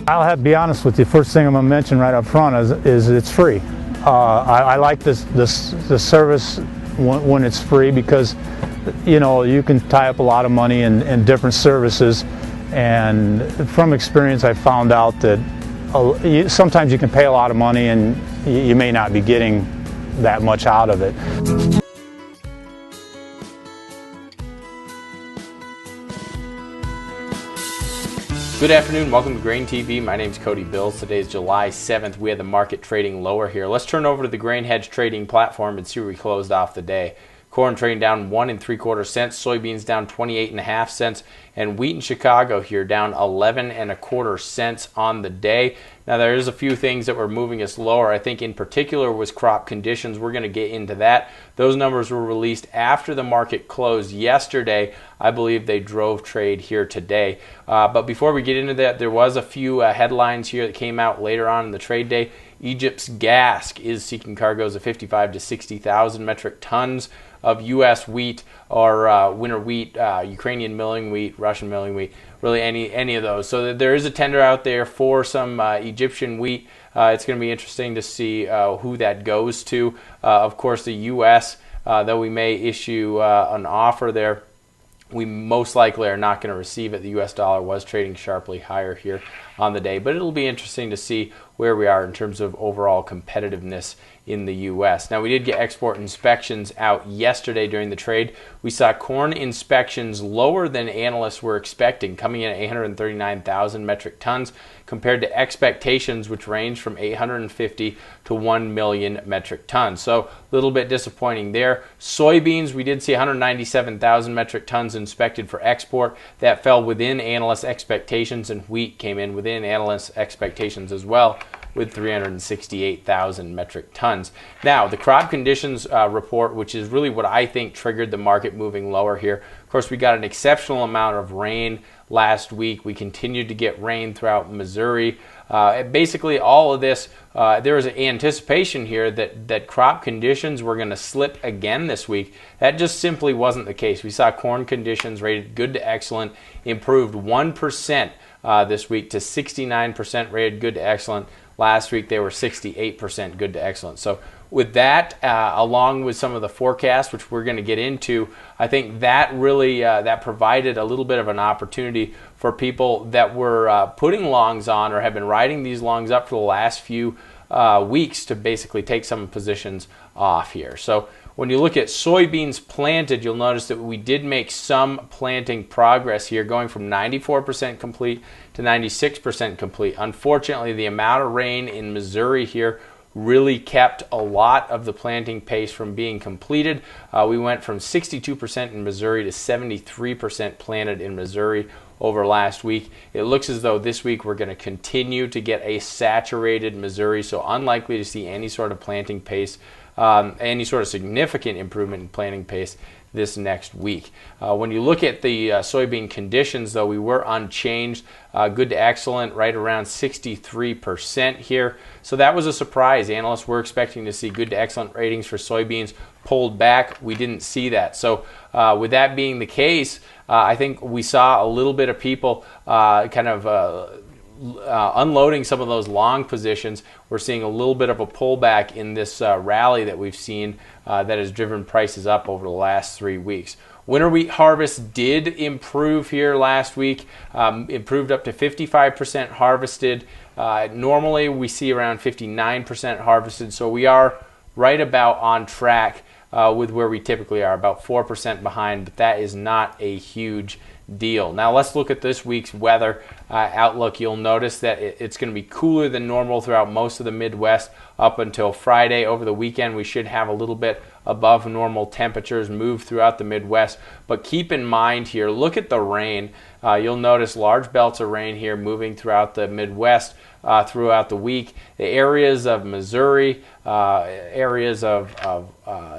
I'll have to be honest with you. First thing I'm going to mention right up front is it's free. I like this service when it's free because, you know, you can tie up a lot of money in different services, and from experience I found out that sometimes you can pay a lot of money and you may not be getting that much out of it. Good afternoon, welcome to GrainTV. My name is Cody Bills. Today is July 7th. We had the market trading lower here. Let's turn over to the grain hedge trading platform and see where we closed off the day. Corn trading down 1 3/4 cents, soybeans down 28.5 cents, and wheat in Chicago here down 11 1/4 cents on the day. Now there is a few things that were moving us lower. I think in particular was crop conditions. We're going to get into that. Those numbers were released after the market closed yesterday. I believe they drove trade here today. But before we get into that, there was a few headlines here that came out later on in the trade day. Egypt's gas is seeking cargoes of 55 to 60,000 metric tons of U.S. wheat or winter wheat, Ukrainian milling wheat, Russian milling wheat, really any of those. So there is a tender out there for some Egyptian wheat. It's going to be interesting to see who that goes to. Of course, the U.S., though we may issue an offer there, we most likely are not going to receive it. The U.S. dollar was trading sharply higher here on the day, but it'll be interesting to see where we are in terms of overall competitiveness in the U.S. Now, we did get export inspections out yesterday during the trade. We saw corn inspections lower than analysts were expecting, coming in at 839,000 metric tons compared to expectations, which range from 850 to 1 million metric tons. So a little bit disappointing there. Soybeans, we did see 197,000 metric tons inspected for export. That fell within analyst expectations, and wheat came in within analyst expectations as well, with 368,000 metric tons. Now, the crop conditions report, which is really what I think triggered the market moving lower here. Of course, we got an exceptional amount of rain last week. We continued to get rain throughout Missouri. Basically, all of this, there was an anticipation here that crop conditions were going to slip again this week. That just simply wasn't the case. We saw corn conditions rated good to excellent, improved 1% this week to 69% rated good to excellent. Last week they were 68% good to excellent. So with that, along with some of the forecasts, which we're going to get into, I think that really that provided a little bit of an opportunity for people that were putting longs on or have been riding these longs up for the last few weeks to basically take some positions off here. So when you look at soybeans planted, you'll notice that we did make some planting progress here, going from 94% complete to 96% complete. Unfortunately, the amount of rain in Missouri here really kept a lot of the planting pace from being completed. We went from 62% in Missouri to 73% planted in Missouri over last week. It looks as though this week we're going to continue to get a saturated Missouri, so unlikely to see any sort of planting pace, any sort of significant improvement in planting pace this next week. When you look at the soybean conditions, though, we were unchanged, good to excellent, right around 63% here. So that was a surprise. Analysts were expecting to see good to excellent ratings for soybeans, pulled back. We didn't see that. So with that being the case, I think we saw a little bit of people unloading some of those long positions. We're seeing a little bit of a pullback in this rally that we've seen that has driven prices up over the last 3 weeks. Winter wheat harvest did improve here last week, improved up to 55% harvested. Normally we see around 59% harvested, so we are right about on track with where we typically are, about 4% behind, but that is not a huge deal. Now let's look at this week's weather outlook. You'll notice that it's going to be cooler than normal throughout most of the Midwest up until Friday. Over the weekend we should have a little bit above normal temperatures move throughout the Midwest, but keep in mind here, look at the rain. You'll notice large belts of rain here moving throughout the Midwest throughout the week. The areas of Missouri, areas of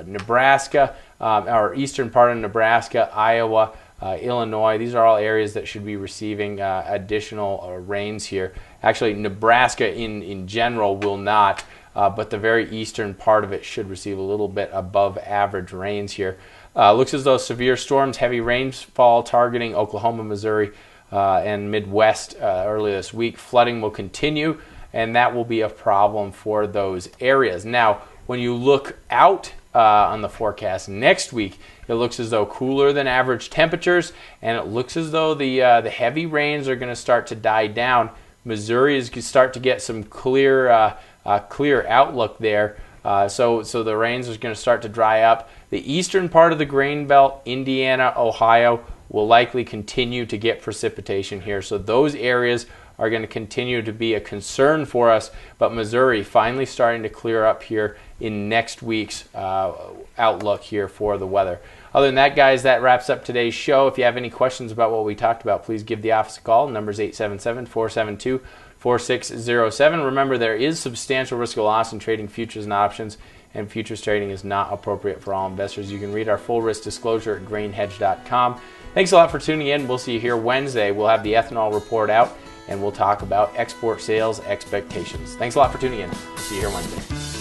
Nebraska, our eastern part of Nebraska, Iowa, Illinois, these are all areas that should be receiving additional rains here. Actually, Nebraska in general will not, but the very eastern part of it should receive a little bit above average rains here. Looks as though severe storms, heavy rainfall targeting Oklahoma, Missouri, and Midwest early this week. Flooding will continue, and that will be a problem for those areas. Now, when you look out on the forecast next week, it looks as though cooler than average temperatures, and it looks as though the heavy rains are going to start to die down. Missouri is going to start to get some clear outlook there. So the rains are going to start to dry up. The eastern part of the grain belt, Indiana, Ohio, will likely continue to get precipitation here. So those areas are going to continue to be a concern for us. But Missouri finally starting to clear up here in next week's outlook here for the weather. Other than that, guys, that wraps up today's show. If you have any questions about what we talked about, please give the office a call. The number is 877-472-4607. Remember, there is substantial risk of loss in trading futures and options, and futures trading is not appropriate for all investors. You can read our full risk disclosure at grainhedge.com. Thanks a lot for tuning in. We'll see you here Wednesday. We'll have the ethanol report out, and we'll talk about export sales expectations. Thanks a lot for tuning in. We'll see you here Wednesday.